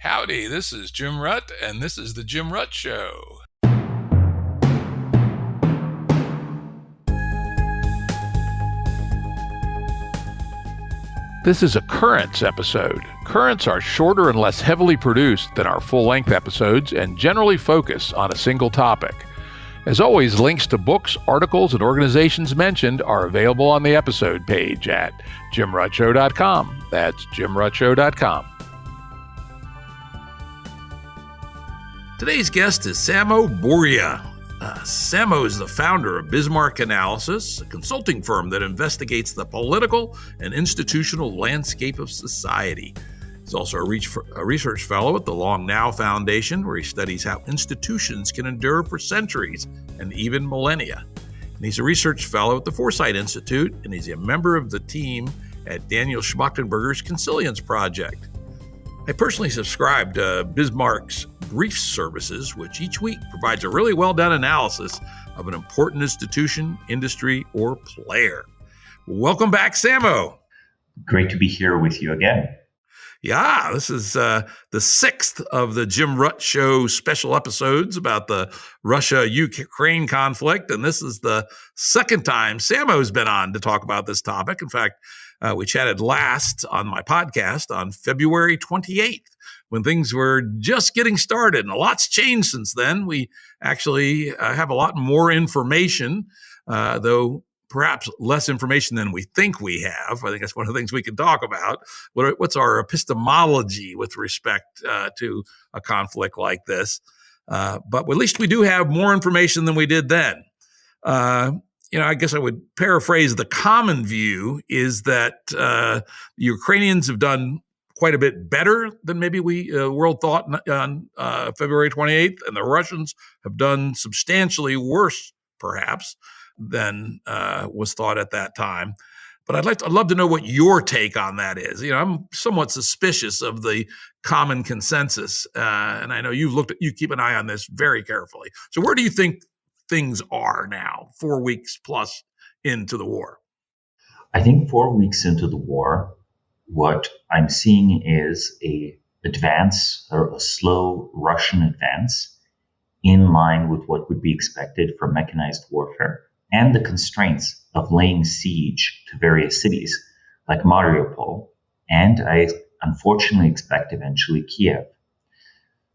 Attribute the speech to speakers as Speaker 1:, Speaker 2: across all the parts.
Speaker 1: Howdy, this is Jim Rutt, and this is The Jim Rutt Show. This is a Currents episode. Currents are shorter and less heavily produced than our full-length episodes and generally focus on a single topic. As always, links to books, articles, and organizations mentioned are available on the episode page at jimruttshow.com. That's jimruttshow.com. Today's guest is Samo Burja. Samo is the founder of Bismarck Analysis, a consulting firm that investigates the political and institutional landscape of society. He's also a research fellow at the Long Now Foundation, where he studies how institutions can endure for centuries and even millennia. And he's a research fellow at the Foresight Institute, and he's a member of the team at Daniel Schmachtenberger's Consilience Project. I personally subscribe to Bismarck's Brief Services, which each week provides a really well-done analysis of an important institution, industry, or player. Welcome back, Samo.
Speaker 2: Great to be here with you again.
Speaker 1: Yeah, this is the sixth of the Jim Rutt Show special episodes about the Russia-Ukraine conflict, and this is the second time Samo's been on to talk about this topic. In fact, we chatted last on my podcast on February 28th, when things were just getting started, and a lot's changed since then. We actually have a lot more information, though perhaps less information than we think we have. I think that's one of the things we can talk about. What's our epistemology with respect to a conflict like this? But at least we do have more information than we did then. I guess I would paraphrase the common view is that the Ukrainians have done quite a bit better than maybe world thought on February 28th, and the Russians have done substantially worse, perhaps, than was thought at that time. But I'd love to know what your take on that is. I'm somewhat suspicious of the common consensus, and I know you keep an eye on this very carefully. So where do you think things are now, 4 weeks plus into the war?
Speaker 2: I think 4 weeks into the war, what I'm seeing is a slow Russian advance in line with what would be expected from mechanized warfare and the constraints of laying siege to various cities like Mariupol, and I unfortunately expect eventually Kiev.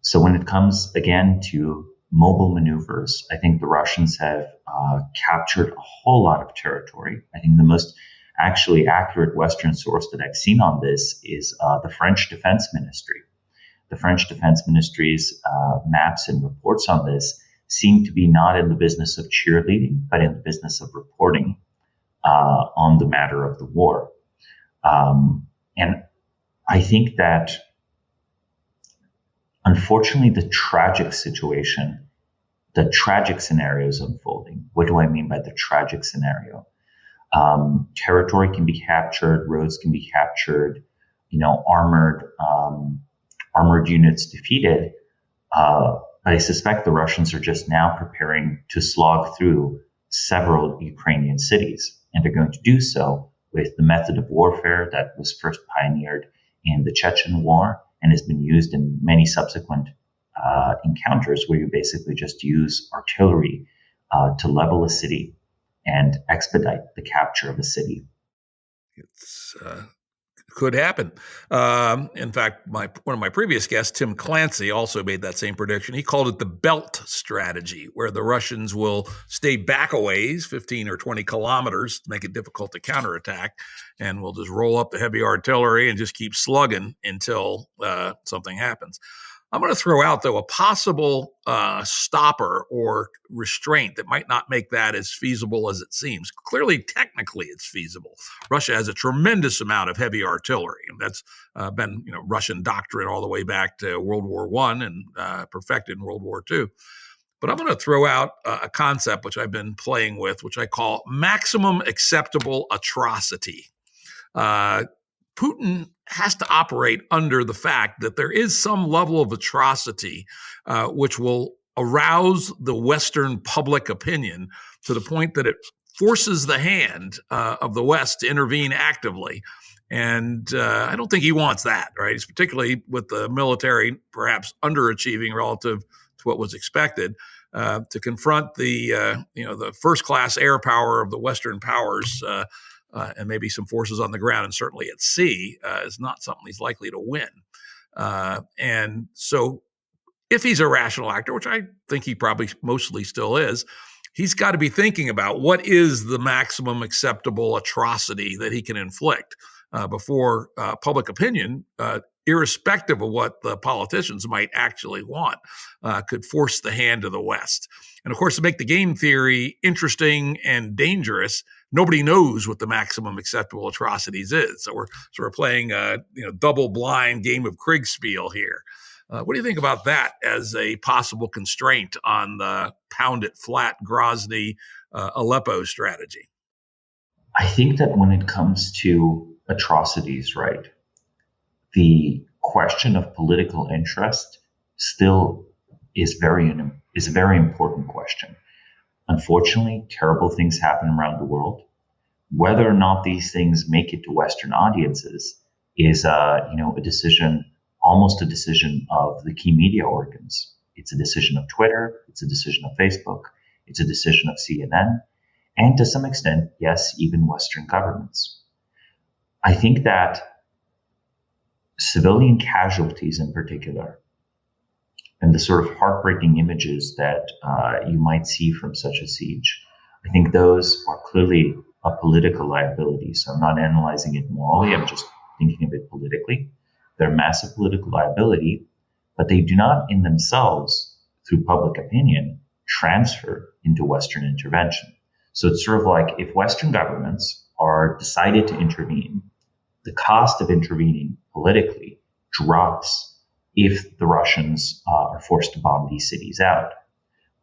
Speaker 2: So when it comes again to mobile maneuvers, I think the Russians have captured a whole lot of territory. I think the most actually accurate Western source that I've seen on this is the French Defense Ministry. The French Defense Ministry's maps and reports on this seem to be not in the business of cheerleading, but in the business of reporting on the matter of the war. And I think that, unfortunately, the tragic scenario is unfolding. What do I mean by the tragic scenario? Territory can be captured, roads can be captured, armored units defeated. But I suspect the Russians are just now preparing to slog through several Ukrainian cities, and they're going to do so with the method of warfare that was first pioneered in the Chechen War and has been used in many subsequent encounters, where you basically just use artillery to level a city and expedite the capture of a city.
Speaker 1: It's could happen. In fact, one of my previous guests, Tim Clancy, also made that same prediction. He called it the belt strategy, where the Russians will stay back a ways, 15 or 20 kilometers, to make it difficult to counterattack, and will just roll up the heavy artillery and just keep slugging until something happens. I'm going to throw out, though, a possible stopper or restraint that might not make that as feasible as it seems. Clearly, technically, it's feasible. Russia has a tremendous amount of heavy artillery, and that's been Russian doctrine all the way back to World War I and perfected in World War II. But I'm going to throw out a concept which I've been playing with, which I call maximum acceptable atrocity. Putin has to operate under the fact that there is some level of atrocity which will arouse the Western public opinion to the point that it forces the hand of the West to intervene actively And I don't think he wants that, right? It's particularly with the military perhaps underachieving relative to what was expected. To confront the first class air power of the Western powers and maybe some forces on the ground and certainly at sea is not something he's likely to win. And so if he's a rational actor, which I think he probably mostly still is, he's got to be thinking about what is the maximum acceptable atrocity that he can inflict before public opinion, irrespective of what the politicians might actually want, could force the hand of the West. And of course, to make the game theory interesting and dangerous, nobody knows what the maximum acceptable atrocities is. So we're sort of playing a double blind game of Kriegspiel here. What do you think about that as a possible constraint on the pound it flat Grozny Aleppo strategy?
Speaker 2: I think that when it comes to atrocities, right, the question of political interest still is a very important question. Unfortunately, terrible things happen around the world. Whether or not these things make it to Western audiences is a decision, almost a decision of the key media organs. It's a decision of Twitter. It's a decision of Facebook. It's a decision of CNN. And to some extent, yes, even Western governments. I think that civilian casualties in particular, and the sort of heartbreaking images that you might see from such a siege, I think those are clearly a political liability. So I'm not analyzing it morally, I'm just thinking of it politically. They're massive political liability, but they do not in themselves, through public opinion, transfer into Western intervention. So it's sort of like if Western governments are decided to intervene, the cost of intervening politically drops if the Russians are forced to bomb these cities out.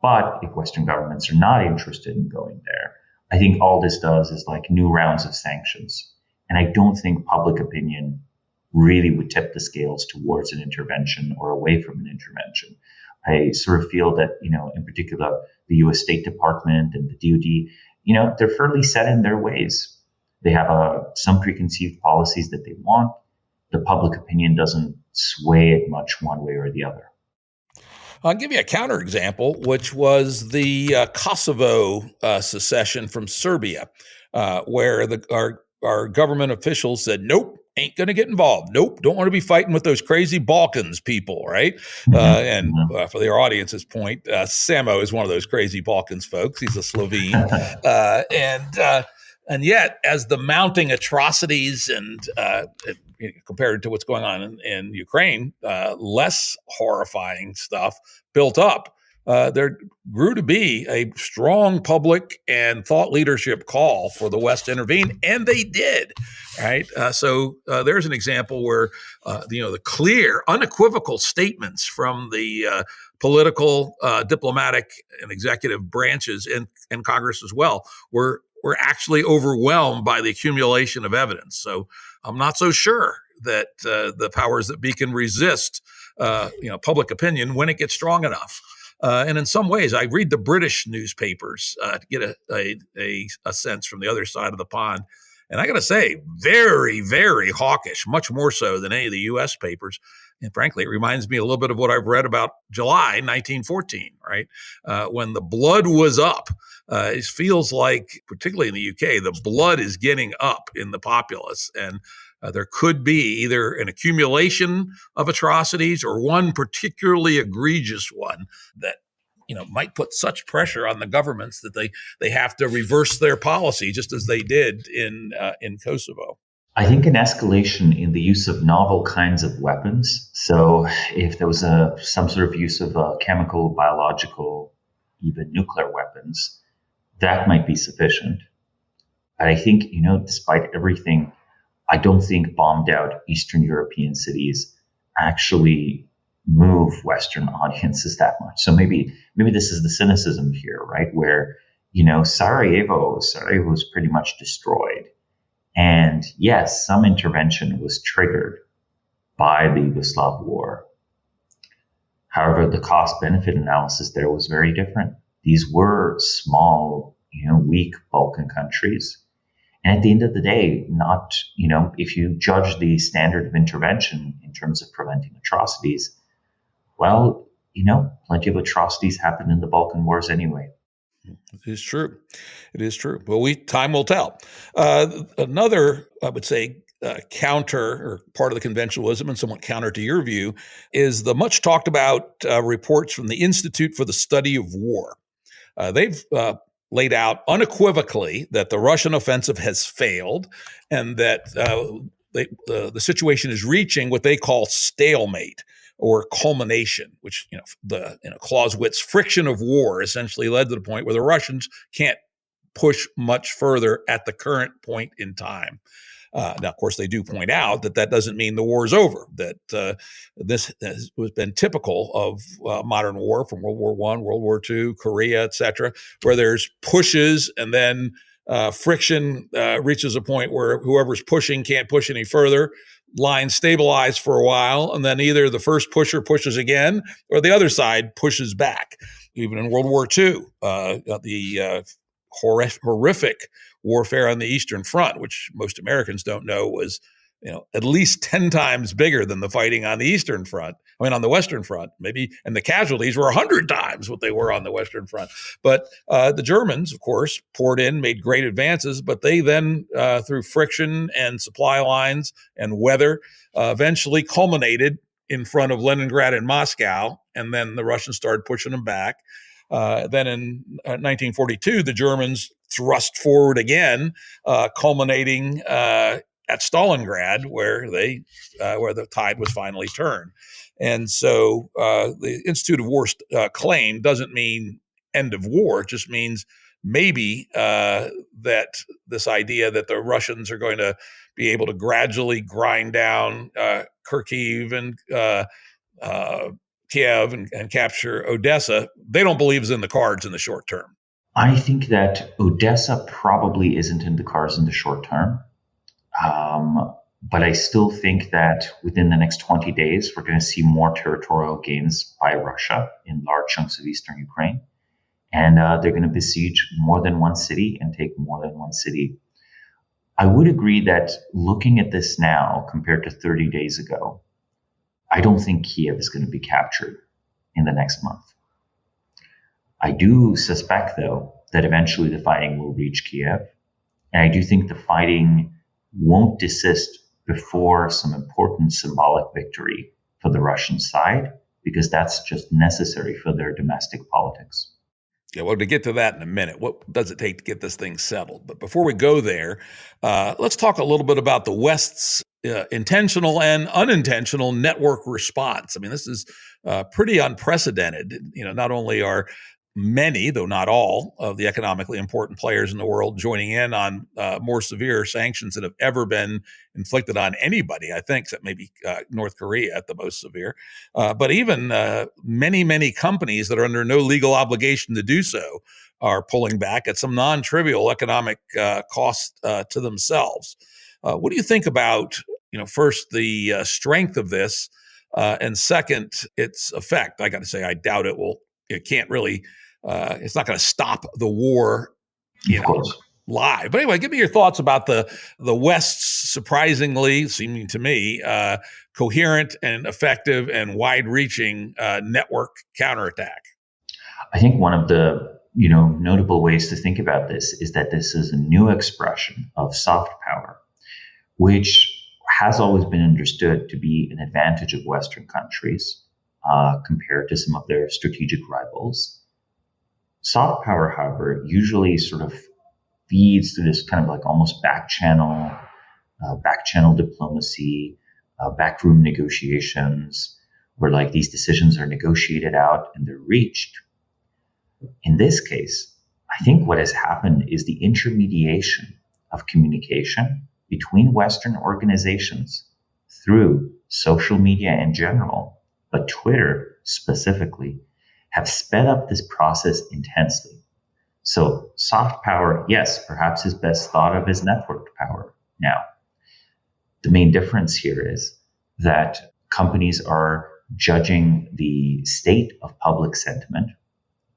Speaker 2: But if Western governments are not interested in going there, I think all this does is like new rounds of sanctions. And I don't think public opinion really would tip the scales towards an intervention or away from an intervention. I sort of feel that, in particular, the US State Department and the DoD, they're fairly set in their ways. They have some preconceived policies that they want. The public opinion doesn't sway it much one way or the other.
Speaker 1: I'll give you a counterexample, which was the Kosovo secession from Serbia, where our government officials said, nope, ain't going to get involved. Nope, don't want to be fighting with those crazy Balkans people, right? For their audience's point, Samo is one of those crazy Balkans folks. He's a Slovene. And yet, as the mounting atrocities and compared to what's going on in Ukraine, less horrifying stuff built up, there grew to be a strong public and thought leadership call for the West to intervene, and they did, right? So there's an example where, the clear, unequivocal statements from the political, diplomatic, and executive branches in Congress as well were actually overwhelmed by the accumulation of evidence. So I'm not so sure that the powers that be can resist, public opinion when it gets strong enough. And in some ways, I read the British newspapers to get a sense from the other side of the pond. And I got to say, very, very hawkish, much more so than any of the U.S. papers. And frankly, it reminds me a little bit of what I've read about July 1914, right? When the blood was up. It feels like, particularly in the UK, the blood is getting up in the populace. And there could be either an accumulation of atrocities or one particularly egregious one that might put such pressure on the governments that they have to reverse their policy, just as they did in Kosovo.
Speaker 2: I think an escalation in the use of novel kinds of weapons. So if there was some sort of use of chemical, biological, even nuclear weapons, that might be sufficient. But I think, despite everything, I don't think bombed out Eastern European cities actually move Western audiences that much. So maybe this is the cynicism here, right? Where, Sarajevo is pretty much destroyed. And yes, some intervention was triggered by the Yugoslav war. However, the cost-benefit analysis there was very different. These were small, weak Balkan countries. And at the end of the day, not, if you judge the standard of intervention in terms of preventing atrocities, well, plenty of atrocities happened in the Balkan Wars anyway.
Speaker 1: It is true. It is true. Well, time will tell. Another, I would say, counter or part of the conventionalism and somewhat counter to your view is the much talked about reports from the Institute for the Study of War. They've laid out unequivocally that the Russian offensive has failed and that the situation is reaching what they call stalemate or culmination, which, Clausewitz friction of war essentially led to the point where the Russians can't push much further at the current point in time. Now, of course, they do point out that doesn't mean the war is over, that this has been typical of modern war from World War I, World War II, Korea, et cetera, where there's pushes and then friction reaches a point where whoever's pushing can't push any further. Lines stabilize for a while, and then either the first pusher pushes again or the other side pushes back. Even in World War II, the horrific warfare on the Eastern Front, which most Americans don't know was, at least 10 times bigger than the fighting on the Eastern Front. On the Western Front, maybe, and the casualties were 100 times what they were on the Western Front. But the Germans, of course, poured in, made great advances, but they then, through friction and supply lines and weather, eventually culminated in front of Leningrad and Moscow, and then the Russians started pushing them back. Then in 1942, the Germans thrust forward again, culminating at Stalingrad, where the tide was finally turned. And so the Institute of War claim doesn't mean end of war. It just means maybe that this idea that the Russians are going to be able to gradually grind down Kharkiv and Kiev and capture Odessa, they don't believe is in the cards in the short term.
Speaker 2: I think that Odessa probably isn't in the cards in the short term. But I still think that within the next 20 days, we're going to see more territorial gains by Russia in large chunks of eastern Ukraine. And they're going to besiege more than one city and take more than one city. I would agree that looking at this now compared to 30 days ago, I don't think Kiev is going to be captured in the next month. I do suspect, though, that eventually the fighting will reach Kiev. And I do think the fighting won't desist before some important symbolic victory for the Russian side, because that's just necessary for their domestic politics.
Speaker 1: Yeah, well, to get to that in a minute, what does it take to get this thing settled? But before we go there, let's talk a little bit about the West's intentional and unintentional network response. This is pretty unprecedented. Not only are many, though not all, of the economically important players in the world joining in on more severe sanctions that have ever been inflicted on anybody, I think, except maybe North Korea at the most severe. But even many, many companies that are under no legal obligation to do so are pulling back at some non-trivial economic cost to themselves. What do you think about, first, the strength of this, and second, its effect? I got to say, I doubt it can't really, it's not going to stop the war, live. But anyway, give me your thoughts about the West's surprisingly, seeming to me, coherent and effective and wide-reaching network counterattack.
Speaker 2: I think one of the notable ways to think about this is that this is a new expression of soft power, which has always been understood to be an advantage of Western countries compared to some of their strategic rivals. Soft power, however, usually sort of feeds to this kind of like almost back channel diplomacy, backroom negotiations, where like these decisions are negotiated out and they're reached. In this case, I think what has happened is the intermediation of communication between Western organizations through social media in general, but Twitter specifically, have sped up this process intensely. So soft power, yes, perhaps is best thought of as networked power now. The main difference here is that companies are judging the state of public sentiment,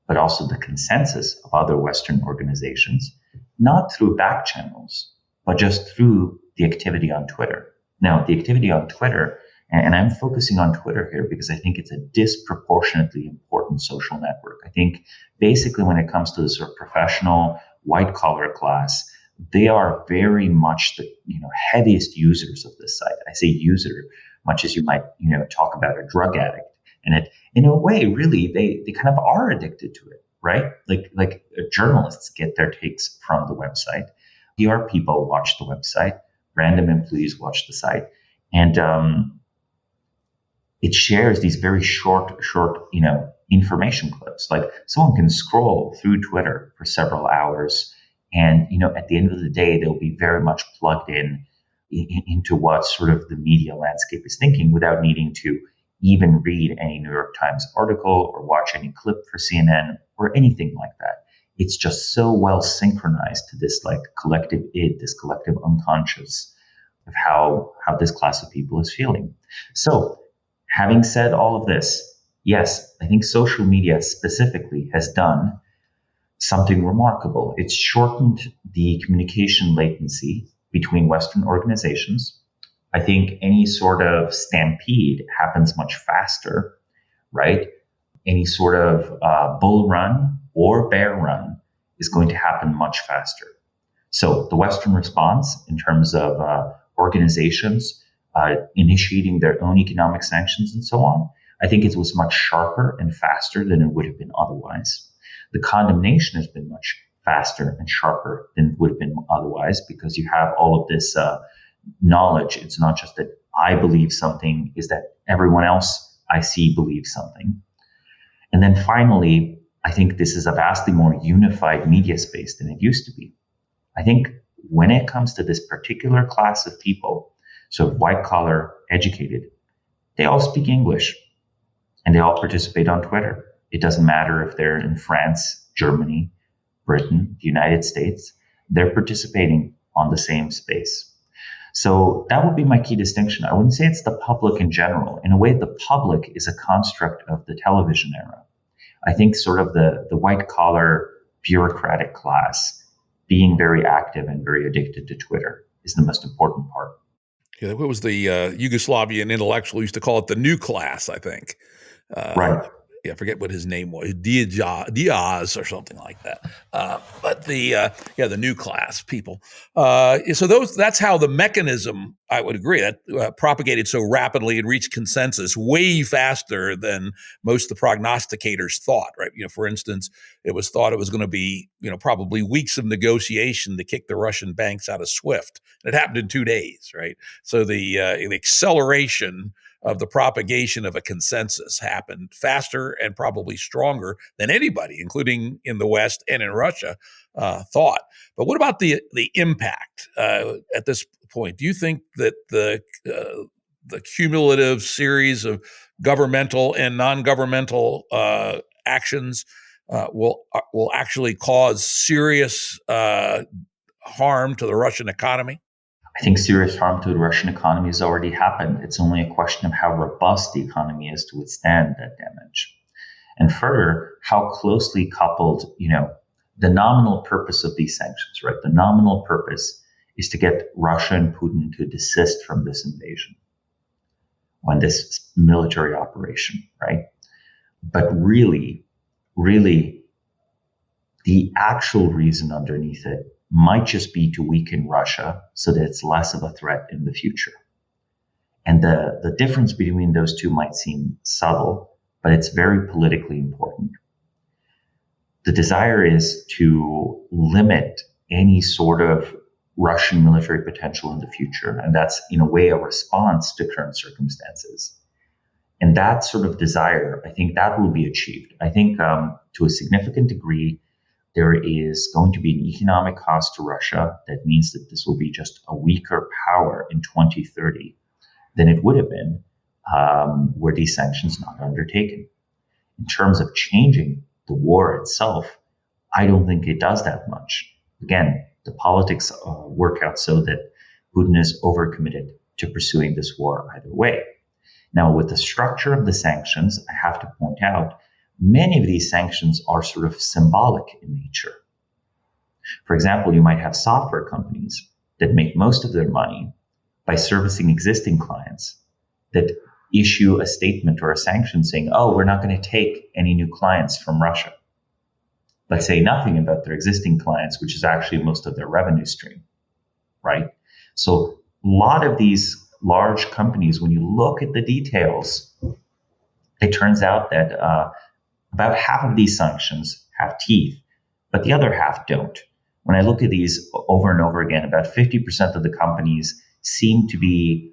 Speaker 2: but also the consensus of other Western organizations, not through back channels, but just through the activity on Twitter. Now, the activity on Twitter, and I'm focusing on Twitter here because I think it's a disproportionately important social network. I think basically when it comes to the sort of professional white collar class, they are very much the heaviest users of this site. I say user, much as you might talk about a drug addict, and it in a way really they kind of are addicted to it, right? Like journalists get their takes from the website, PR people watch the website, random employees watch the site, and it shares these very short information clips. Like someone can scroll through Twitter for several hours, and at the end of the day, they'll be very much plugged into what sort of the media landscape is thinking without needing to even read any New York Times article or watch any clip for CNN or anything like that. It's just so well synchronized to this like collective id, this collective unconscious of how this class of people is feeling. So having said all of this, yes, I think social media specifically has done something remarkable. It's shortened the communication latency between Western organizations. I think any sort of stampede happens much faster, right? Any sort of bull run or bear run is going to happen much faster. So the Western response in terms of organizations initiating their own economic sanctions and so on, I think it was much sharper and faster than it would have been otherwise. The condemnation has been much faster and sharper than it would have been otherwise because you have all of this knowledge. It's not just that I believe something, is that everyone else I see believes something. And then finally, I think this is a vastly more unified media space than it used to be. I think when it comes to this particular class of people, so white collar, educated, they all speak English and they all participate on Twitter. It doesn't matter if they're in France, Germany, Britain, the United States, they're participating on the same space. So that would be my key distinction. I wouldn't say it's the public in general. In a way, the public is a construct of the television era. I think sort of the white collar bureaucratic class being very active and very addicted to Twitter is the most important part.
Speaker 1: Yeah, what was the Yugoslavian intellectual used to call it the new class, I think.
Speaker 2: Right.
Speaker 1: Yeah, I forget what his name was, Diaz or something like that. But the new class people. So that's how the mechanism, I would agree, that propagated so rapidly and reached consensus way faster than most of the prognosticators thought. Right? For instance, it was thought it was going to be probably weeks of negotiation to kick the Russian banks out of SWIFT. And it happened in 2 days. Right? So the acceleration of the propagation of a consensus happened faster and probably stronger than anybody, including in the West and in Russia, thought. But what about the impact at this point? Do you think that the cumulative series of governmental and non-governmental actions will actually cause serious harm to the Russian economy?
Speaker 2: I think serious harm to the Russian economy has already happened. It's only a question of how robust the economy is to withstand that damage. And further, how closely coupled, the nominal purpose of these sanctions, right? The nominal purpose is to get Russia and Putin to desist from this invasion, on this military operation, right? But really, the actual reason underneath it might just be to weaken Russia so that it's less of a threat in the future. And the difference between those two might seem subtle, but it's very politically important. The desire is to limit any sort of Russian military potential in the future. And that's, in a way, a response to current circumstances. And that sort of desire, I think that will be achieved. I think to a significant degree, there is going to be an economic cost to Russia. That means that this will be just a weaker power in 2030 than it would have been were these sanctions not undertaken. In terms of changing the war itself, I don't think it does that much. Again, the politics work out so that Putin is overcommitted to pursuing this war either way. Now, with the structure of the sanctions, I have to point out, many of these sanctions are sort of symbolic in nature. For example, you might have software companies that make most of their money by servicing existing clients that issue a statement or a sanction saying, oh, we're not going to take any new clients from Russia, but say nothing about their existing clients, which is actually most of their revenue stream, right? So a lot of these large companies, when you look at the details, it turns out that about half of these sanctions have teeth, but the other half don't. When I look at these over and over again, about 50% of the companies seem to be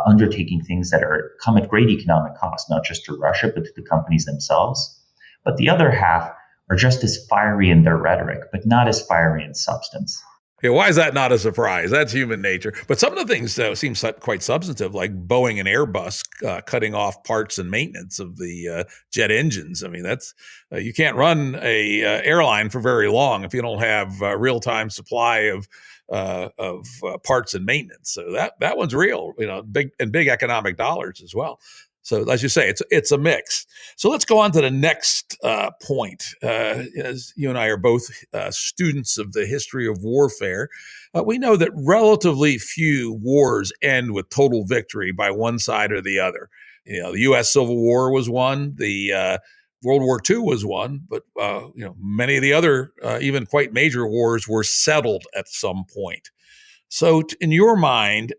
Speaker 2: undertaking things that come at great economic cost, not just to Russia, but to the companies themselves. But the other half are just as fiery in their rhetoric, but not as fiery in substance.
Speaker 1: Yeah, why is that not a surprise? That's human nature. But some of the things seem quite substantive, like Boeing and Airbus cutting off parts and maintenance of the jet engines. I mean, that's you can't run a airline for very long if you don't have real-time supply of parts and maintenance. So that one's real, big economic dollars as well. So as you say, it's a mix. So let's go on to the next point. As you and I are both students of the history of warfare, we know that relatively few wars end with total victory by one side or the other. The U.S. Civil War was one. The World War II was one, but many of the other, even quite major wars, were settled at some point. So, in your mind,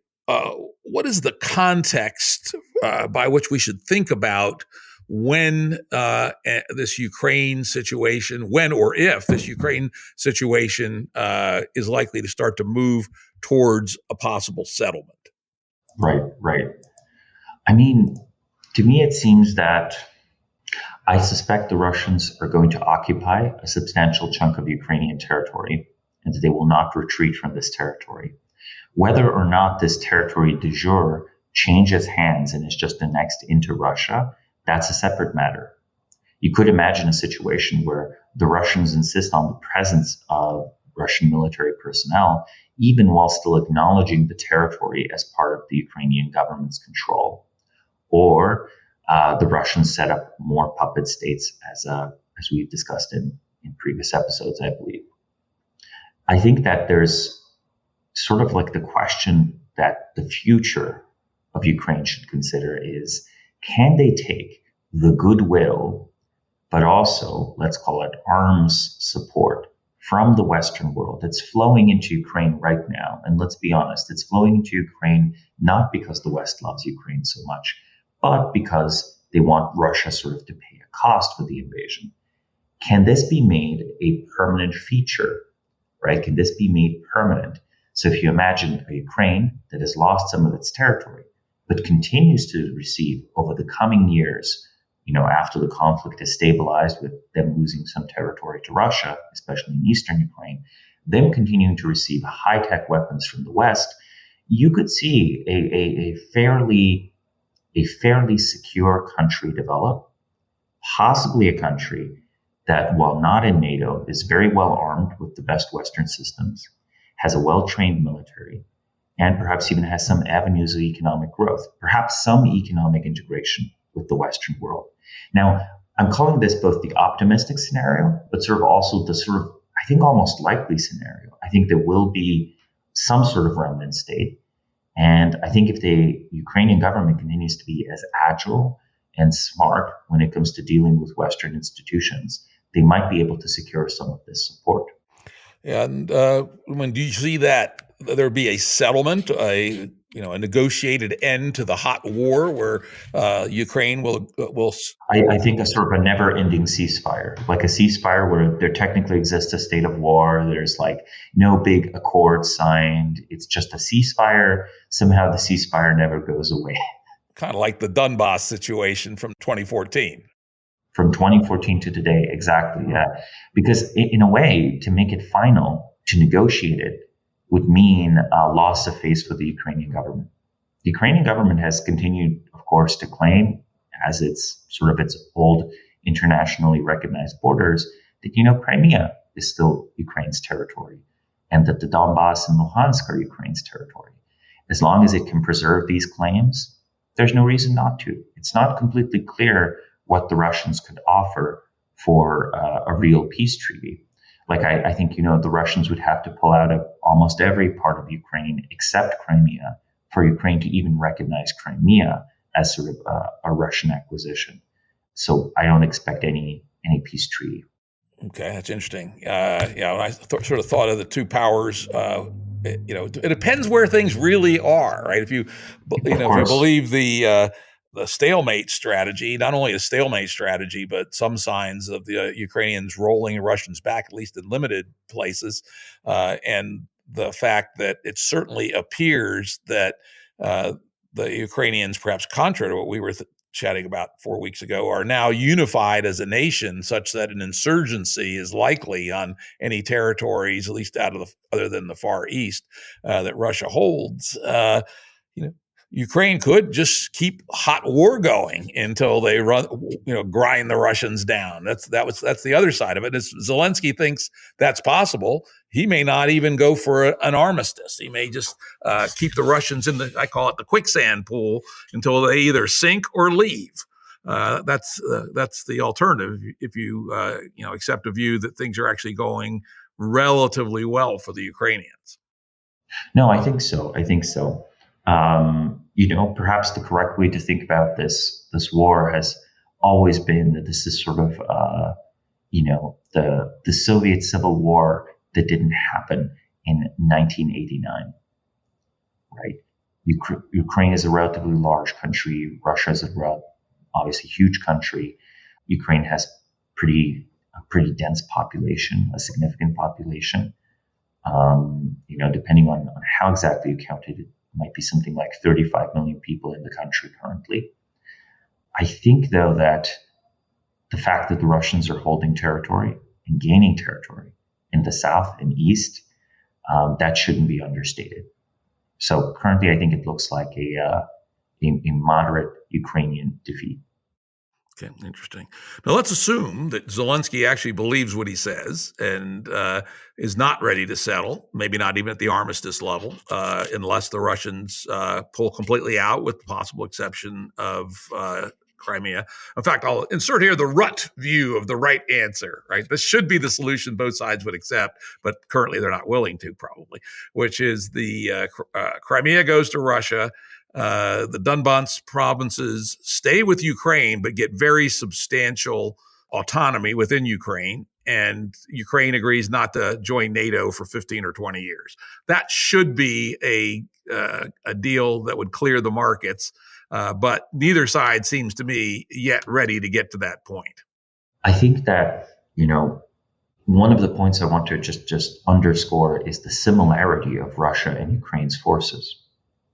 Speaker 1: what is the context by which we should think about when this Ukraine situation, when or if this Ukraine situation is likely to start to move towards a possible settlement?
Speaker 2: Right. I mean, to me, it seems that I suspect the Russians are going to occupy a substantial chunk of Ukrainian territory and that they will not retreat from this territory. Whether or not this territory de jure changes hands and is just annexed into Russia, that's a separate matter. You could imagine a situation where the Russians insist on the presence of Russian military personnel, even while still acknowledging the territory as part of the Ukrainian government's control. Or the Russians set up more puppet states, as we've discussed in previous episodes, I believe. I think that there's sort of like the question that the future of Ukraine should consider is, can they take the goodwill, but also, let's call it arms support from the Western world that's flowing into Ukraine right now? And let's be honest, it's flowing into Ukraine not because the West loves Ukraine so much, but because they want Russia sort of to pay a cost for the invasion. Can this be made a permanent feature, right? Can this be made permanent? So if you imagine a Ukraine that has lost some of its territory, but continues to receive over the coming years, after the conflict has stabilized with them losing some territory to Russia, especially in eastern Ukraine, them continuing to receive high-tech weapons from the West, you could see a fairly secure country develop, possibly a country that, while not in NATO, is very well armed with the best Western systems, has a well-trained military, and perhaps even has some avenues of economic growth, perhaps some economic integration with the Western world. Now, I'm calling this both the optimistic scenario, but sort of also the sort of, I think, almost likely scenario. I think there will be some sort of remnant state. And I think if the Ukrainian government continues to be as agile and smart when it comes to dealing with Western institutions, they might be able to secure some of this support.
Speaker 1: And when do you see that there be a settlement, a negotiated end to the hot war where Ukraine will?
Speaker 2: I think a sort of a never-ending ceasefire, like a ceasefire where there technically exists a state of war. There's like no big accord signed. It's just a ceasefire. Somehow the ceasefire never goes away.
Speaker 1: Kind of like the Donbass situation from 2014.
Speaker 2: From 2014 to today, exactly, yeah. Because in a way, to make it final, to negotiate it, would mean a loss of face for the Ukrainian government. The Ukrainian government has continued, of course, to claim, as its sort of its old internationally recognized borders, that, Crimea is still Ukraine's territory, and that the Donbass and Luhansk are Ukraine's territory. As long as it can preserve these claims, there's no reason not to. It's not completely clear what the Russians could offer for a real peace treaty. Like I think, the Russians would have to pull out of almost every part of Ukraine except Crimea for Ukraine to even recognize Crimea as sort of a Russian acquisition. So I don't expect any peace treaty.
Speaker 1: Okay, that's interesting. I sort of thought of the two powers. It depends where things really are, right? If you believe the stalemate strategy, not only a stalemate strategy, but some signs of the Ukrainians rolling the Russians back, at least in limited places, and the fact that it certainly appears that the Ukrainians, perhaps contrary to what we were chatting about 4 weeks ago, are now unified as a nation such that an insurgency is likely on any territories, at least other than the Far East, that Russia holds. Ukraine could just keep hot war going until they grind the Russians down. That's the other side of it. As Zelensky thinks that's possible, he may not even go for an armistice. He may just keep the Russians in I call it the quicksand pool, until they either sink or leave. That's the alternative if you accept a view that things are actually going relatively well for the Ukrainians.
Speaker 2: No, I think so. Perhaps the correct way to think about this war has always been that this is sort of, the Soviet Civil War that didn't happen in 1989, right? Ukraine is a relatively large country. Russia is obviously huge country. Ukraine has a pretty dense population, a significant population. Depending on how exactly you count it, it might be something like 35 million people in the country currently. I think, though, that the fact that the Russians are holding territory and gaining territory in the south and east, that shouldn't be understated. So currently, I think it looks like a moderate Ukrainian defeat.
Speaker 1: Okay, interesting. Now, let's assume that Zelensky actually believes what he says and is not ready to settle, maybe not even at the armistice level, unless the Russians pull completely out, with the possible exception of Crimea. In fact, I'll insert here the Rut view of the right answer, right? This should be the solution both sides would accept, but currently they're not willing to, probably, which is the Crimea goes to Russia. The Donbass provinces stay with Ukraine, but get very substantial autonomy within Ukraine. And Ukraine agrees not to join NATO for 15 or 20 years. That should be a deal that would clear the markets. But neither side seems to me yet ready to get to that point.
Speaker 2: I think that, one of the points I want to just underscore is the similarity of Russia and Ukraine's forces.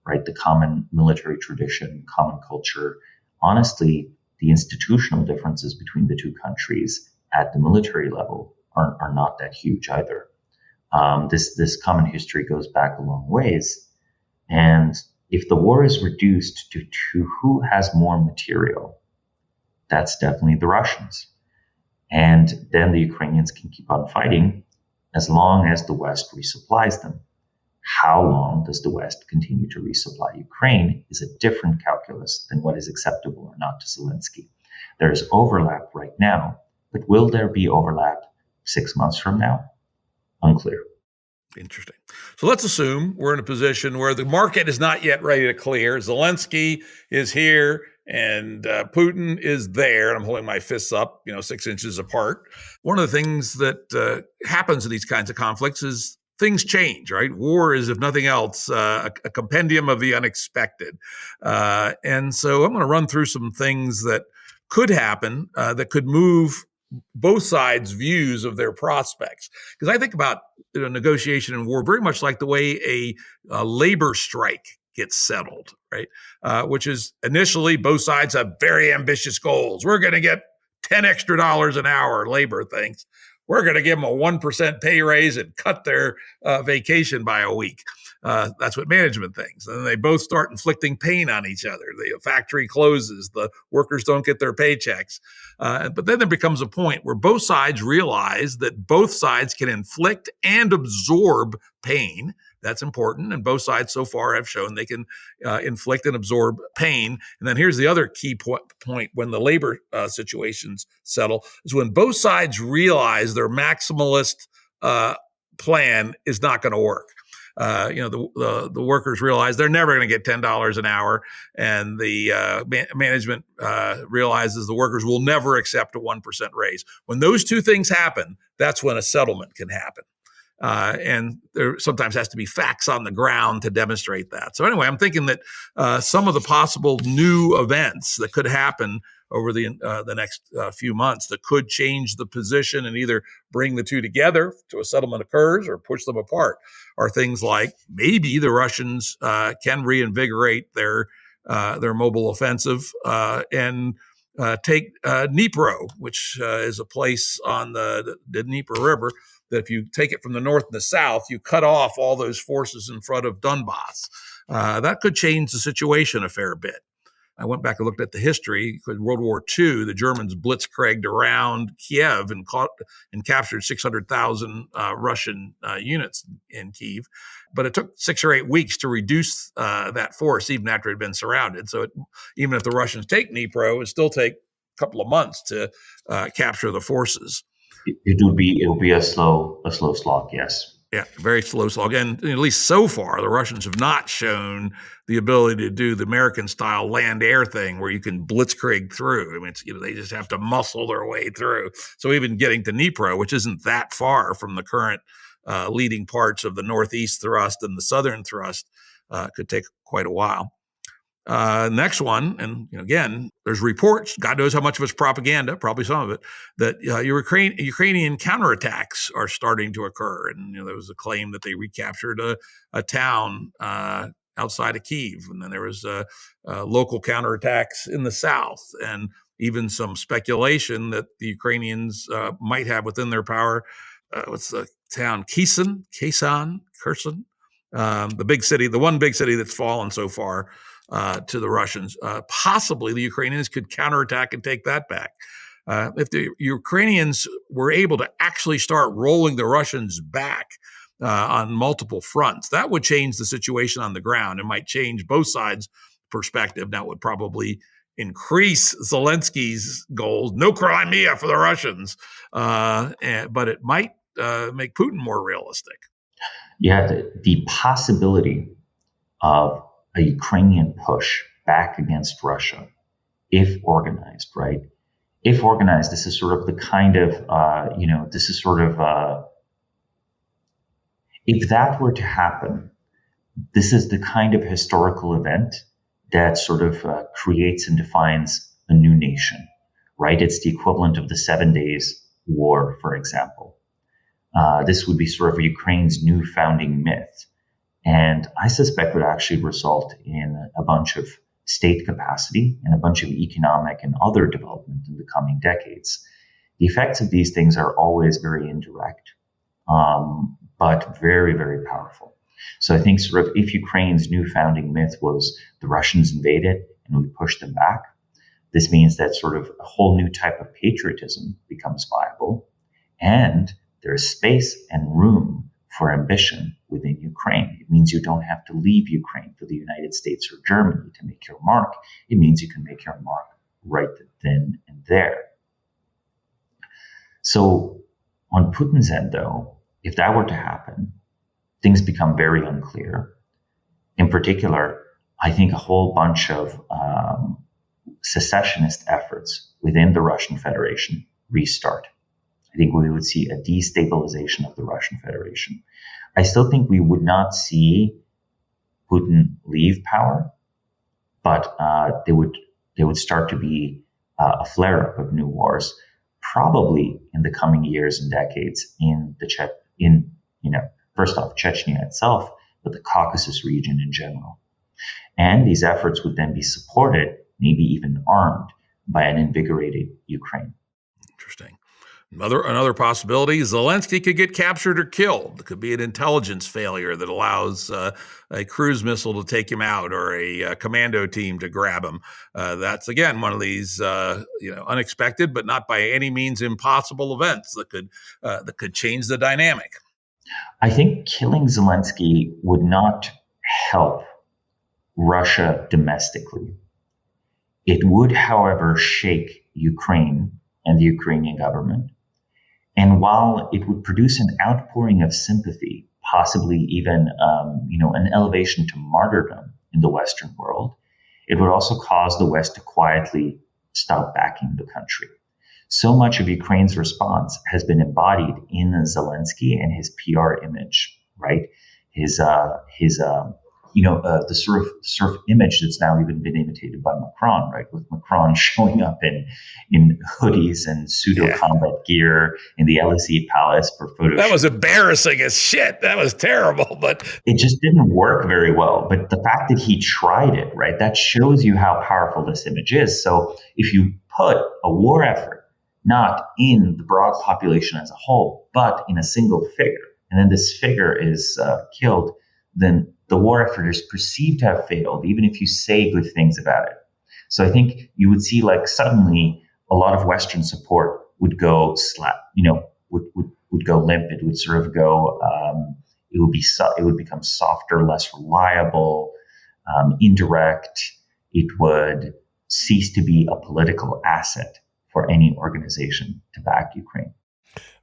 Speaker 2: Right, the common military tradition, common culture. Honestly, the institutional differences between the two countries at the military level are not that huge either. This common history goes back a long ways, and if the war is reduced to who has more material, that's definitely the Russians, and then the Ukrainians can keep on fighting as long as the West resupplies them. How long does the West continue to resupply Ukraine is a different calculus than what is acceptable or not to Zelensky. There's overlap right now, but will there be overlap 6 months from now? Unclear.
Speaker 1: Interesting. So let's assume we're in a position where the market is not yet ready to clear. Zelensky is here and Putin is there. And I'm holding my fists up, 6 inches apart. One of the things that happens in these kinds of conflicts is things change, right? War is, if nothing else, a compendium of the unexpected. And so I'm going to run through some things that could happen that could move both sides' views of their prospects. Because I think about negotiation and war very much like the way a labor strike gets settled, right? Which is initially both sides have very ambitious goals. We're going to get $10 extra an hour, labor thinks. We're going to give them a 1% pay raise and cut their vacation by a week. That's what management thinks. And they both start inflicting pain on each other. The factory closes. The workers don't get their paychecks. But then there becomes a point where both sides realize that both sides can inflict and absorb pain. That's important. And both sides so far have shown they can inflict and absorb pain. And then here's the other key point when the labor situations settle is when both sides realize their maximalist plan is not going to work. The workers realize they're never going to get $10 an hour, and the management realizes the workers will never accept a 1% raise. When those two things happen, that's when a settlement can happen. And there sometimes has to be facts on the ground to demonstrate that. So anyway, I'm thinking that some of the possible new events that could happen over the next few months that could change the position and either bring the two together to a settlement occurs or push them apart are things like maybe the Russians can reinvigorate their mobile offensive and take Dnipro, which is a place on the Dnieper River that if you take it from the north and the south, you cut off all those forces in front of Donbass. That could change the situation a fair bit. I went back and looked at the history. Because World War II, the Germans blitzkrieged around Kiev and captured 600,000 Russian units in Kiev. But it took 6 or 8 weeks to reduce that force, even after it had been surrounded. So even if the Russians take Dnipro, it would still take a couple of months to capture the forces.
Speaker 2: It'll be a slow slog, yes.
Speaker 1: Yeah, very slow slog. And at least so far, the Russians have not shown the ability to do the American-style land-air thing where you can blitzkrieg through. I mean, they just have to muscle their way through. So even getting to Dnipro, which isn't that far from the current leading parts of the northeast thrust and the southern thrust, could take quite a while. Next one, and again, there's reports, God knows how much of it's propaganda, probably some of it, that Ukrainian counterattacks are starting to occur. And there was a claim that they recaptured a town outside of Kyiv. And then there was local counterattacks in the south, and even some speculation that the Ukrainians might have within their power. What's the town? Kherson, the big city, the one big city that's fallen so far to the Russians. Possibly the Ukrainians could counterattack and take that back. If the Ukrainians were able to actually start rolling the Russians back on multiple fronts, that would change the situation on the ground. It might change both sides' perspective. Now, it would probably increase Zelensky's goals, no Crimea for the Russians, but it might make Putin more realistic.
Speaker 2: Yeah, the possibility of a Ukrainian push back against Russia, if organized, right? If organized, this is sort of the kind of, if that were to happen, this is the kind of historical event that sort of creates and defines a new nation, right? It's the equivalent of the 7 Days War, for example. This would be sort of Ukraine's new founding myth. And I suspect would actually result in a bunch of state capacity and a bunch of economic and other development in the coming decades. The effects of these things are always very indirect, but very, very powerful. So I think sort of if Ukraine's new founding myth was the Russians invaded and we pushed them back, this means that sort of a whole new type of patriotism becomes viable, and there's space and room for ambition within Ukraine. It means you don't have to leave Ukraine for the United States or Germany to make your mark. It means you can make your mark right then and there. So on Putin's end, though, if that were to happen, things become very unclear. In particular, I think a whole bunch of secessionist efforts within the Russian Federation restart. I think we would see a destabilization of the Russian Federation. I still think we would not see Putin leave power, but there would start to be a flare-up of new wars, probably in the coming years and decades first off Chechnya itself, but the Caucasus region in general. And these efforts would then be supported, maybe even armed, by an invigorated Ukraine.
Speaker 1: Interesting. Another possibility, Zelensky could get captured or killed. It could be an intelligence failure that allows a cruise missile to take him out or a commando team to grab him. That's, again, one of these unexpected but not by any means impossible events that could change the dynamic.
Speaker 2: I think killing Zelensky would not help Russia domestically. It would, however, shake Ukraine and the Ukrainian government. And while it would produce an outpouring of sympathy, possibly even an elevation to martyrdom in the Western world, it would also cause the West to quietly stop backing the country. So much of Ukraine's response has been embodied in Zelensky and his PR image, right? The sort of image that's now even been imitated by Macron, right? With Macron showing up in hoodies and pseudo combat gear in the Elysee Palace for photo
Speaker 1: That was
Speaker 2: shoots.
Speaker 1: embarrassing as shit. That was terrible, but
Speaker 2: It just didn't work very well. But the fact that he tried it, right, that shows you how powerful this image is. So if you put a war effort not in the broad population as a whole, but in a single figure, and then this figure is killed, then the war effort is perceived to have failed, even if you say good things about it. So I think you would see like suddenly a lot of Western support would go would go limp. It would sort of go, it would become softer, less reliable, indirect. It would cease to be a political asset for any organization to back Ukraine.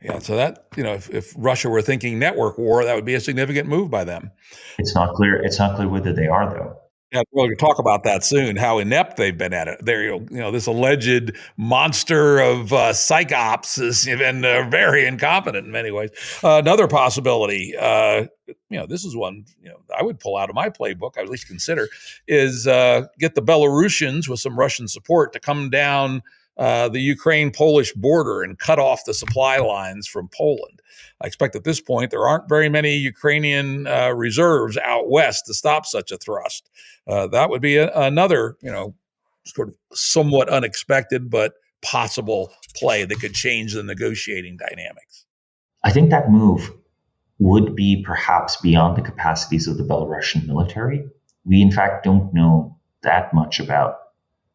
Speaker 1: Yeah, so that, if Russia were thinking network war, that would be a significant move by them.
Speaker 2: It's not clear whether they are, though.
Speaker 1: Yeah, we're going to talk about that soon, how inept they've been at it. This alleged monster of psych ops has been very incompetent in many ways. Another possibility, this is one I would pull out of my playbook, I would at least consider, is get the Belarusians with some Russian support to come down the Ukraine-Polish border and cut off the supply lines from Poland. I expect at this point there aren't very many Ukrainian reserves out west to stop such a thrust. That would be another, sort of somewhat unexpected but possible play that could change the negotiating dynamics.
Speaker 2: I think that move would be perhaps beyond the capacities of the Belarusian military. We, in fact, don't know that much about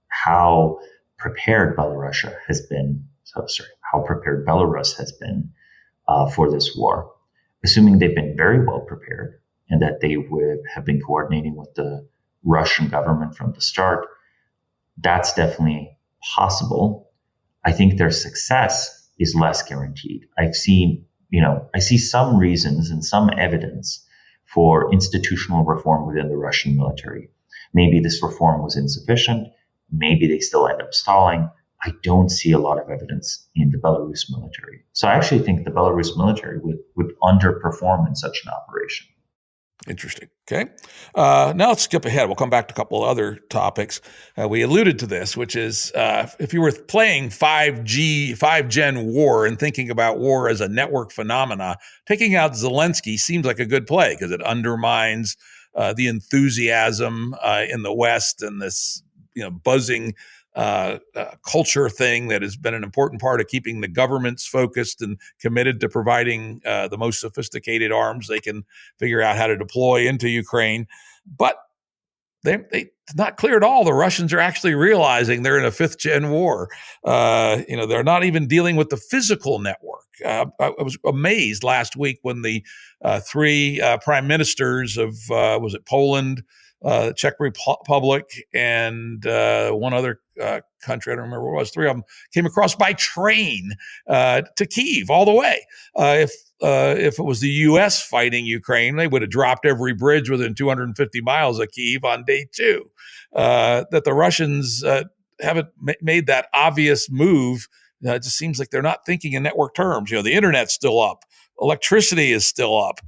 Speaker 2: how prepared Belarus has been for this war, assuming they've been very well prepared and that they would have been coordinating with the Russian government from the start. That's definitely possible. I think their success is less guaranteed. I see some reasons and some evidence for institutional reform within the Russian military. Maybe this reform was insufficient. Maybe they still end up stalling. I don't see a lot of evidence in the Belarus military. So I actually think the Belarus military would underperform in such an operation.
Speaker 1: Interesting. Okay. Now let's skip ahead. We'll come back to a couple of other topics. We alluded to this, which is if you were playing 5Gen war and thinking about war as a network phenomena, taking out Zelensky seems like a good play because it undermines the enthusiasm in the West and this buzzing culture thing that has been an important part of keeping the governments focused and committed to providing the most sophisticated arms they can figure out how to deploy into Ukraine. But it's not clear at all. The Russians are actually realizing they're in a 5th-gen war. They're not even dealing with the physical network. I was amazed last week when the three prime ministers of, was it Poland, Czech Republic, and one other country, I don't remember what it was, 3 of them came across by train to Kyiv all the way. If it was the U.S. fighting Ukraine, they would have dropped every bridge within 250 miles of Kyiv on day 2. That the Russians haven't made that obvious move. It just seems like they're not thinking in network terms. The internet's still up, electricity is still up.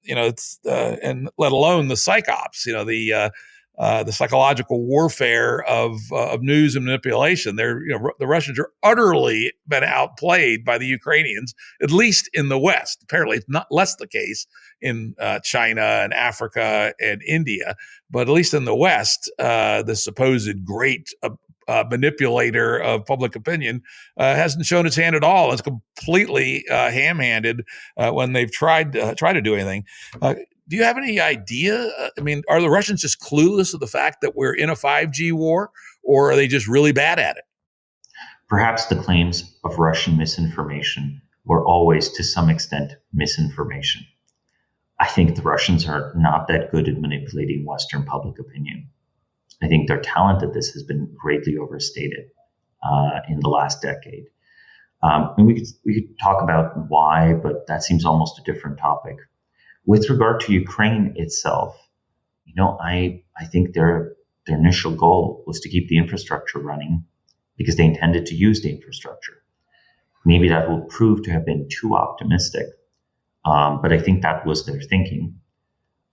Speaker 1: And let alone the psychops, the psychological warfare of news and manipulation. The Russians are utterly been outplayed by the Ukrainians, at least in the West. Apparently, it's not less the case in China and Africa and India, but at least in the West, the supposed great manipulator of public opinion hasn't shown its hand at all. It's completely ham-handed when they've tried to do anything. Do you have any idea? Are the Russians just clueless of the fact that we're in a 5G war, or are they just really bad at it?
Speaker 2: Perhaps the claims of Russian misinformation were always, to some extent, misinformation. I think the Russians are not that good at manipulating Western public opinion. I think their talent at this has been greatly overstated in the last decade. And we could talk about why, but that seems almost a different topic. With regard to Ukraine itself, I think their initial goal was to keep the infrastructure running because they intended to use the infrastructure. Maybe that will prove to have been too optimistic, but I think that was their thinking.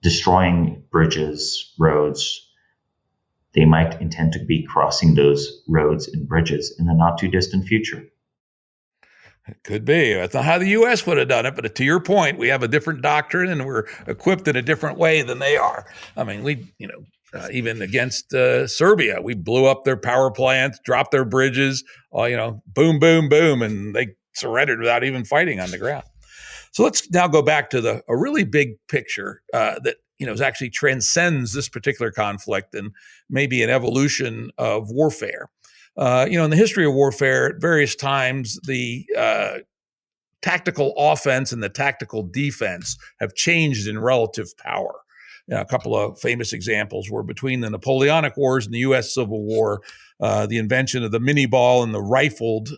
Speaker 2: Destroying bridges, roads, they might intend to be crossing those roads and bridges in the not too distant future.
Speaker 1: It could be. That's not how the U.S. would have done it. But to your point, we have a different doctrine and we're equipped in a different way than they are. I mean, even against Serbia, we blew up their power plants, dropped their bridges, boom, boom, boom, and they surrendered without even fighting on the ground. So let's now go back to a really big picture that is actually transcends this particular conflict and maybe an evolution of warfare. In the history of warfare, at various times, the tactical offense and the tactical defense have changed in relative power. A couple of famous examples were between the Napoleonic Wars and the U.S. Civil War. The invention of the mini ball and the rifled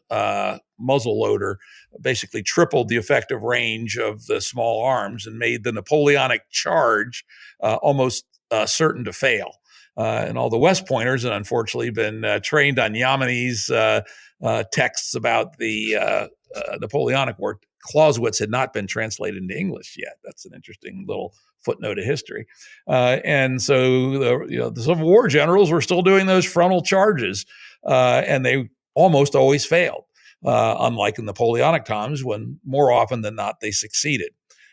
Speaker 1: muzzle loader basically tripled the effective range of the small arms and made the Napoleonic charge almost certain to fail. And all the West Pointers had unfortunately been trained on Yamini's texts about the Napoleonic War. Clausewitz had not been translated into English yet. That's an interesting little footnote of history. And so the Civil War generals were still doing those frontal charges, and they almost always failed, unlike in Napoleonic times when more often than not they succeeded.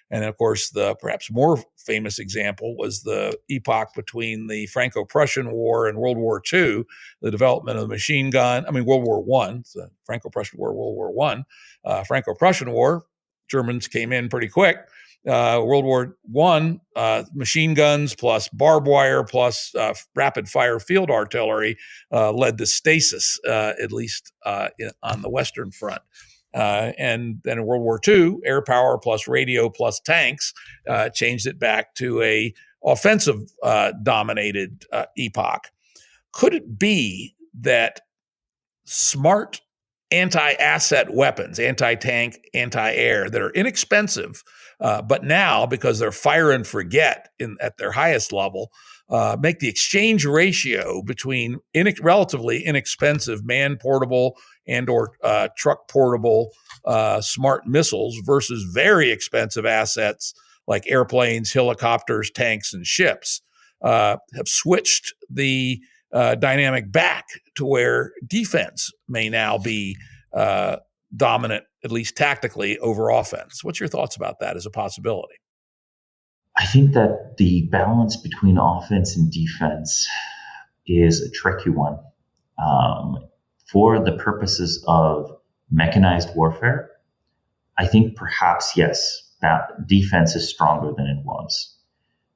Speaker 1: And of course, the perhaps more famous example was the epoch between the Franco-Prussian War and World War II, the development of the machine gun. World War I, the Franco-Prussian War, World War I. Franco-Prussian War, Germans came in pretty quick. World War I, machine guns plus barbed wire plus rapid fire field artillery led to stasis, at least on the Western Front. And then in World War II, air power plus radio plus tanks changed it back to a offensive dominated epoch. Could it be that smart anti-asset weapons, anti-tank, anti-air that are inexpensive, but now because they're fire and forget at their highest level, make the exchange ratio between relatively inexpensive man-portable and or truck-portable smart missiles versus very expensive assets like airplanes, helicopters, tanks, and ships have switched the dynamic back to where defense may now be dominant, at least tactically, over offense. What's your thoughts about that as a possibility?
Speaker 2: I think that the balance between offense and defense is a tricky one. For the purposes of mechanized warfare, I think perhaps, yes, that defense is stronger than it was.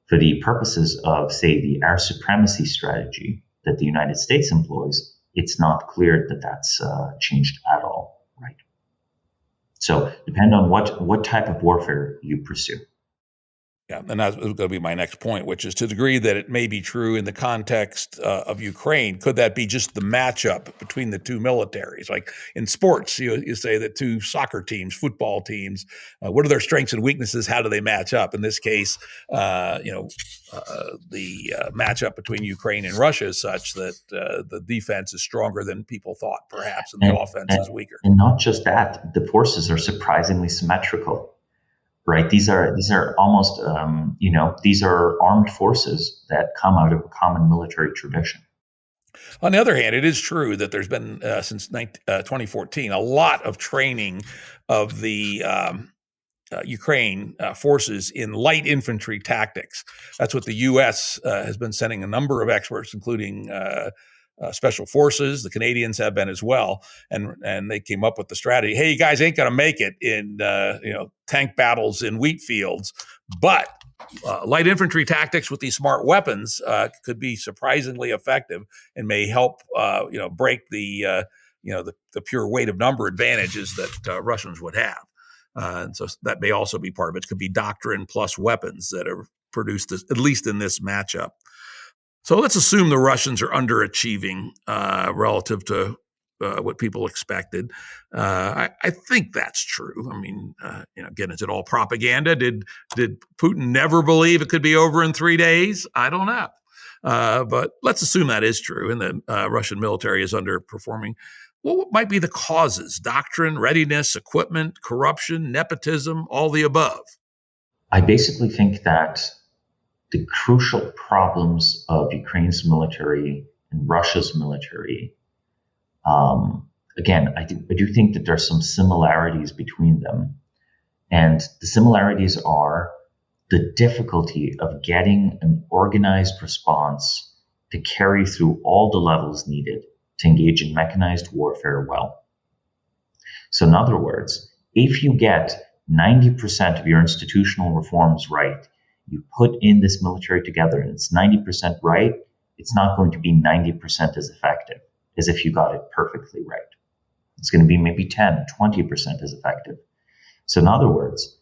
Speaker 2: For the purposes of, say, the air supremacy strategy that the United States employs, it's not clear that that's changed at all, right? So depend on what type of warfare you pursue.
Speaker 1: Yeah, and that's going to be my next point, which is to the degree that it may be true in the context of Ukraine, could that be just the matchup between the two militaries? Like in sports, you say that two soccer teams, football teams, what are their strengths and weaknesses? How do they match up? In this case, the matchup between Ukraine and Russia is such that the defense is stronger than people thought, perhaps, and the offense is weaker.
Speaker 2: And not just that, the forces are surprisingly symmetrical. Right. These are almost, these are armed forces that come out of a common military tradition.
Speaker 1: On the other hand, it is true that there's been, since 2014, a lot of training of the Ukraine forces in light infantry tactics. That's what the U.S. Has been sending a number of experts, including special forces. The Canadians have been as well, and they came up with the strategy. Hey, you guys ain't going to make it in tank battles in wheat fields, but light infantry tactics with these smart weapons could be surprisingly effective and may help break the pure weight of number advantages that Russians would have. And so that may also be part of it. It could be doctrine plus weapons that are produced, at least in this matchup. So let's assume the Russians are underachieving relative to what people expected. I think that's true. I mean, again, is it all propaganda? Did Putin never believe it could be over in 3 days? I don't know. But let's assume that is true, and the Russian military is underperforming. What might be the causes? Doctrine, readiness, equipment, corruption, nepotism, all the above?
Speaker 2: I basically think that the crucial problems of Ukraine's military and Russia's military, again, I do think that there's some similarities between them. And the similarities are the difficulty of getting an organized response to carry through all the levels needed to engage in mechanized warfare well. So in other words, if you get 90% of your institutional reforms right, you put in this military together and it's 90% right, it's not going to be 90% as effective as if you got it perfectly right. It's going to be maybe 10, 20% as effective. So in other words,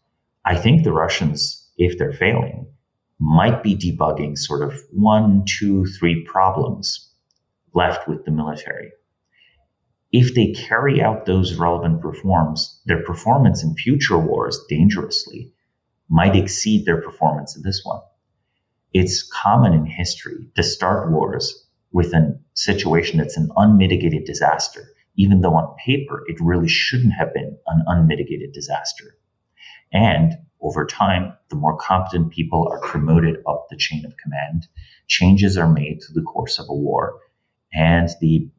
Speaker 2: I think the Russians, if they're failing, might be debugging sort of 1, 2, 3 problems left with the military. If they carry out those relevant reforms, their performance in future wars dangerously might exceed their performance in this one. It's common in history to start wars with a situation that's an unmitigated disaster, even though on paper it really shouldn't have been an unmitigated disaster. And over time, the more competent people are promoted up the chain of command, changes are made through the course of a war, and the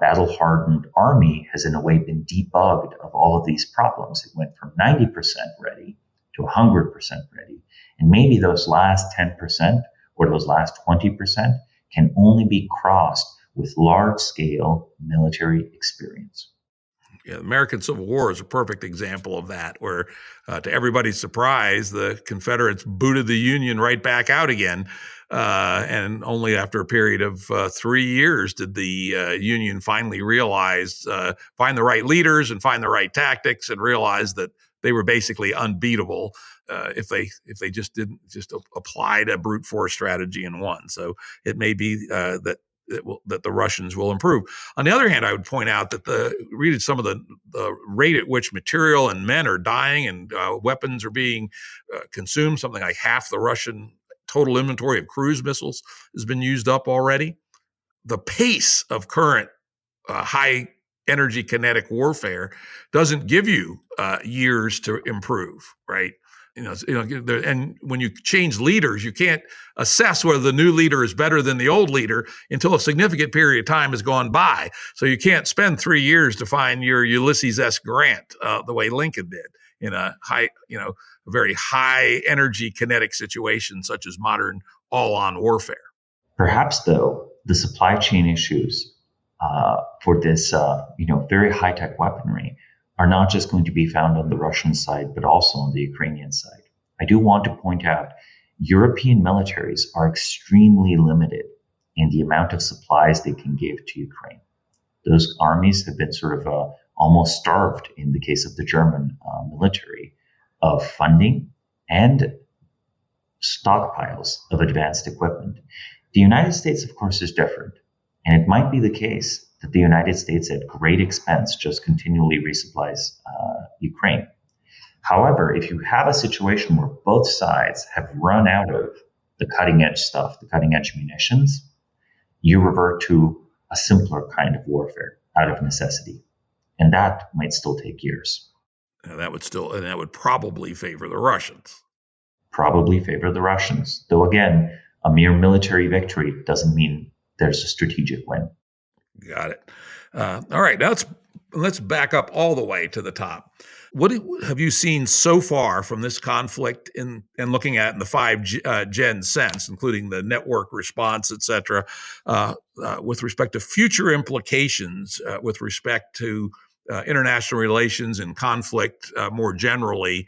Speaker 2: battle-hardened army has in a way been debugged of all of these problems. It went from 90% ready to 100% ready. And maybe those last 10% or those last 20% can only be crossed with large-scale military experience.
Speaker 1: Yeah, the American Civil War is a perfect example of that, where to everybody's surprise, the Confederates booted the Union right back out again. And only after a period of 3 years did the Union finally realize, find the right leaders and find the right tactics and realize that they were basically unbeatable if they just didn't just applied a brute force strategy and won. So it may be that the Russians will improve. On the other hand, I would point out that read some of the rate at which material and men are dying and weapons are being consumed. Something like half the Russian total inventory of cruise missiles has been used up already. The pace of current high energy kinetic warfare doesn't give you years to improve, right? And when you change leaders, you can't assess whether the new leader is better than the old leader until a significant period of time has gone by. So you can't spend 3 years to find your Ulysses S. Grant the way Lincoln did in a very high energy kinetic situation such as modern all-on warfare.
Speaker 2: Perhaps, though, the supply chain issues for this, very high-tech weaponry are not just going to be found on the Russian side, but also on the Ukrainian side. I do want to point out European militaries are extremely limited in the amount of supplies they can give to Ukraine. Those armies have been sort of almost starved, in the case of the German military, of funding and stockpiles of advanced equipment. The United States, of course, is different. And it might be the case that the United States, at great expense, just continually resupplies Ukraine. However, if you have a situation where both sides have run out of the cutting edge stuff, the cutting edge munitions, you revert to a simpler kind of warfare out of necessity. And that might still take years.
Speaker 1: And that would probably favor the Russians.
Speaker 2: Probably favor the Russians. Though again, a mere military victory doesn't mean there's a strategic win.
Speaker 1: Got it. All right, now let's back up all the way to the top. What have you seen so far from this conflict and looking at in the 5Gen sense, including the network response, et cetera, with respect to future implications with respect to international relations and conflict more generally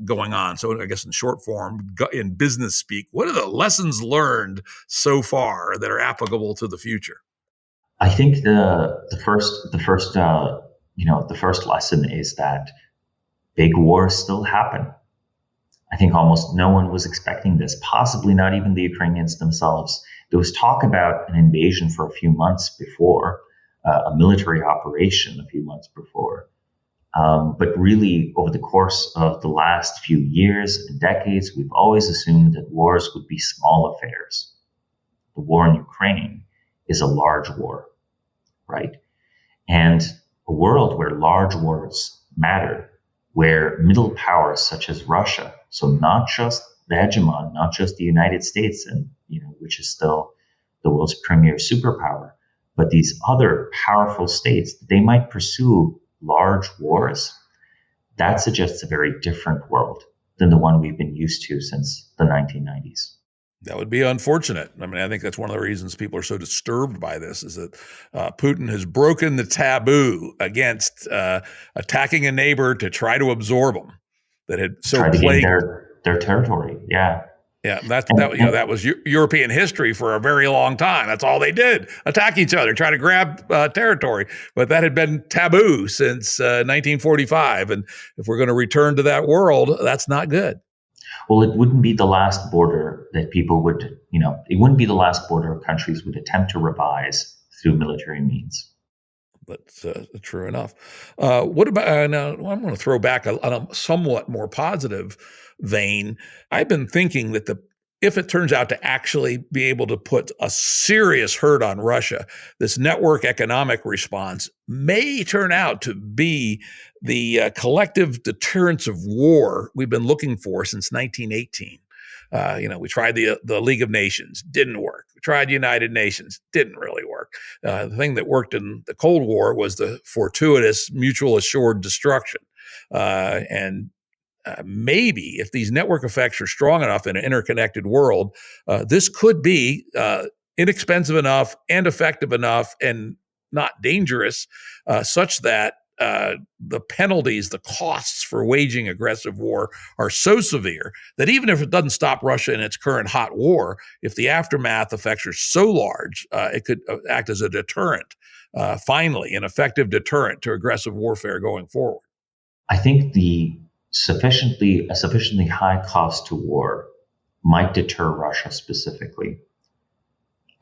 Speaker 1: going on? So I guess in short form, in business speak, what are the lessons learned so far that are applicable to the future?
Speaker 2: I think the first lesson is that big wars still happen. I think almost no one was expecting this, possibly not even the Ukrainians themselves. There was talk about an invasion for a few months before, a military operation a few months before. But really, over the course of the last few years and decades, we've always assumed that wars would be small affairs. The war in Ukraine is a large war, right? And a world where large wars matter, where middle powers such as Russia, so not just the hegemon, not just the United States, and which is still the world's premier superpower, but these other powerful states, they might pursue large wars. That suggests a very different world than the one we've been used to since the 1990s.
Speaker 1: That would be unfortunate. I mean, I think that's one of the reasons people are so disturbed by this is that Putin has broken the taboo against attacking a neighbor to try to absorb them that had so plagued
Speaker 2: their territory. Yeah.
Speaker 1: Yeah, that was European history for a very long time. That's all they did: attack each other, try to grab territory. But that had been taboo since 1945, and if we're going to return to that world, that's not good.
Speaker 2: Well, it wouldn't be the last border that people would, it wouldn't be the last border countries would attempt to revise through military means.
Speaker 1: That's true enough. What about now? I'm going to throw back on a somewhat more positive vein. I've been thinking that if it turns out to actually be able to put a serious hurt on Russia, this network economic response may turn out to be the collective deterrence of war we've been looking for since 1918. We tried the League of Nations, didn't work. We tried United Nations, didn't really work. The thing that worked in the Cold War was the fortuitous, mutual assured destruction. Maybe if these network effects are strong enough in an interconnected world, this could be inexpensive enough and effective enough and not dangerous, such that the penalties, the costs for waging aggressive war are so severe that even if it doesn't stop Russia in its current hot war, if the aftermath effects are so large, it could act as a deterrent, finally, an effective deterrent to aggressive warfare going forward.
Speaker 2: I think a sufficiently high cost to war might deter Russia specifically.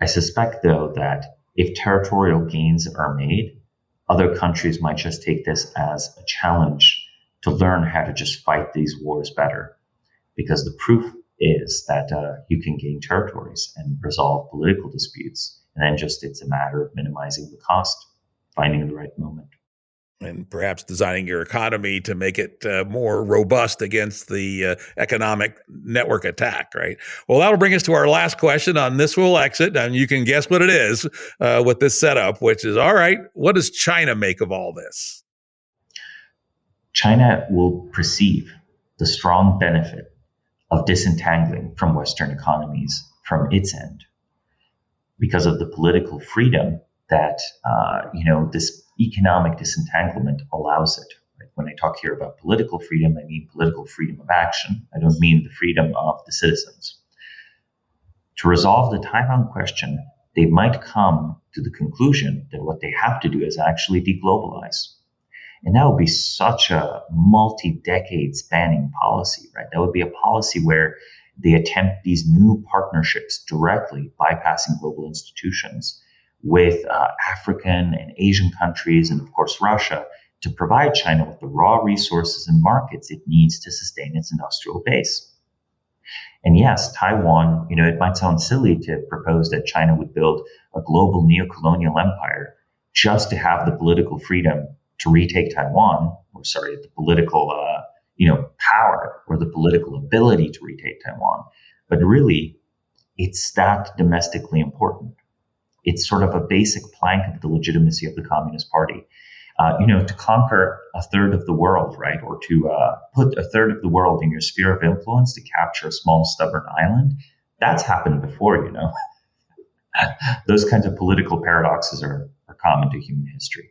Speaker 2: I suspect, though, that if territorial gains are made, other countries might just take this as a challenge to learn how to just fight these wars better. Because the proof is that you can gain territories and resolve political disputes. And then it's a matter of minimizing the cost, finding the right moment.
Speaker 1: And perhaps designing your economy to make it more robust against the economic network attack, right? Well, that'll bring us to our last question on This Will Exit, and you can guess what it is with this setup, which is, all right, what does China make of all this?
Speaker 2: China will perceive the strong benefit of disentangling from Western economies from its end because of the political freedom that, this economic disentanglement allows it. Right? When I talk here about political freedom, I mean political freedom of action. I don't mean the freedom of the citizens. To resolve the Taiwan question, they might come to the conclusion that what they have to do is actually deglobalize. And that would be such a multi-decade spanning policy, right? That would be a policy where they attempt these new partnerships directly, bypassing global institutions with African and Asian countries, and of course Russia, to provide China with the raw resources and markets it needs to sustain its industrial base. And yes, Taiwan, it might sound silly to propose that China would build a global neo-colonial empire just to have the political freedom to retake Taiwan, the political power or the political ability to retake Taiwan. But really, it's that domestically important. It's sort of a basic plank of the legitimacy of the Communist Party. To conquer a third of the world, right, or to put a third of the world in your sphere of influence to capture a small, stubborn island, that's happened before, Those kinds of political paradoxes are common to human history.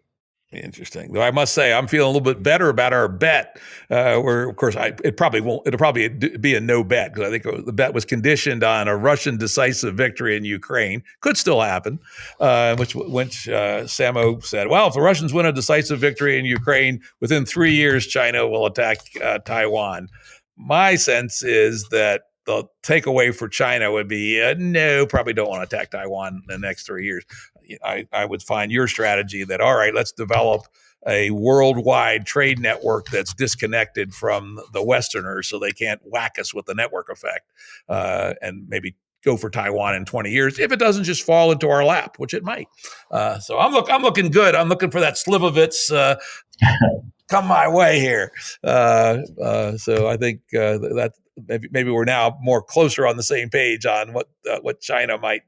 Speaker 1: Interesting. Though I must say, I'm feeling a little bit better about our bet. Where, of course, it'll probably be a no bet because I think the bet was conditioned on a Russian decisive victory in Ukraine. Could still happen. Which Samo said, well, if the Russians win a decisive victory in Ukraine, within 3 years, China will attack Taiwan. My sense is that the takeaway for China would be, no, probably don't want to attack Taiwan in the next 3 years. I would find your strategy that, all right, let's develop a worldwide trade network that's disconnected from the Westerners so they can't whack us with the network effect, and maybe go for Taiwan in 20 years if it doesn't just fall into our lap, which it might. So I'm looking good. I'm looking for that Slivovitz come my way here. So I think that maybe we're now more closer on the same page on what China might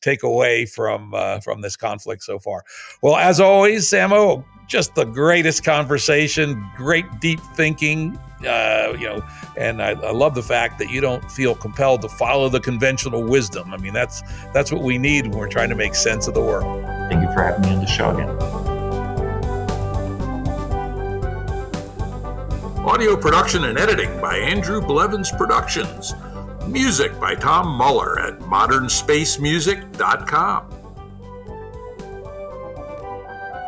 Speaker 1: take away from this conflict so far. Well, as always, Samo, just the greatest conversation, great deep thinking. And I love the fact that you don't feel compelled to follow the conventional wisdom. I mean, that's what we need when we're trying to make sense of the world.
Speaker 2: Thank you for having me on the show again.
Speaker 1: Audio production and editing by Andrew Blevins Productions. Music by Tom Muller at modernspacemusic.com.